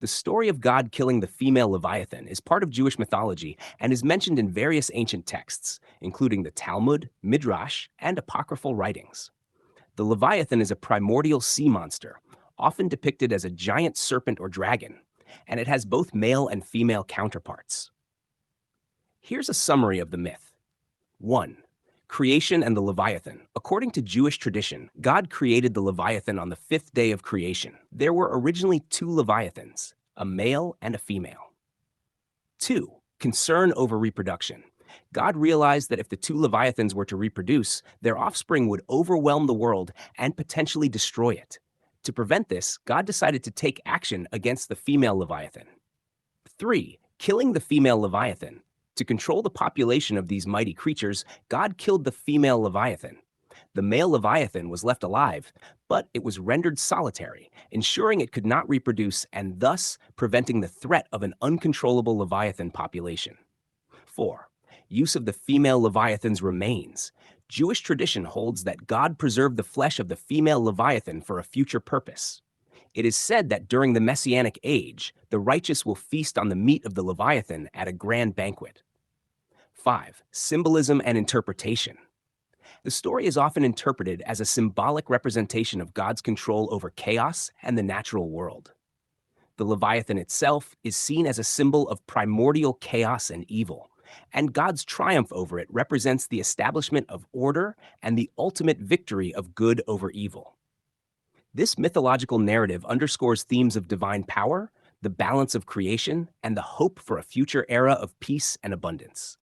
The story of God killing the female Leviathan is part of Jewish mythology and is mentioned in various ancient texts, including the Talmud, Midrash, and apocryphal writings. The Leviathan is a primordial sea monster, often depicted as a giant serpent or dragon, and it has both male and female counterparts. Here's a summary of the myth. 1. Creation and the Leviathan. According to Jewish tradition, God created the Leviathan on the fifth day of creation. There were originally two Leviathans, a male and a female. 2. Concern over reproduction. God realized that if the two Leviathans were to reproduce, their offspring would overwhelm the world and potentially destroy it. To prevent this, God decided to take action against the female Leviathan. 3. Killing the female Leviathan. To control the population of these mighty creatures, God killed the female Leviathan. The male Leviathan was left alive, but it was rendered solitary, ensuring it could not reproduce and thus preventing the threat of an uncontrollable Leviathan population. 4. Use of the female Leviathan's remains. Jewish tradition holds that God preserved the flesh of the female Leviathan for a future purpose. It is said that during the Messianic age, the righteous will feast on the meat of the Leviathan at a grand banquet. 5. Symbolism and interpretation. The story is often interpreted as a symbolic representation of God's control over chaos and the natural world. The Leviathan itself is seen as a symbol of primordial chaos and evil, and God's triumph over it represents the establishment of order and the ultimate victory of good over evil. This mythological narrative underscores themes of divine power, the balance of creation, and the hope for a future era of peace and abundance.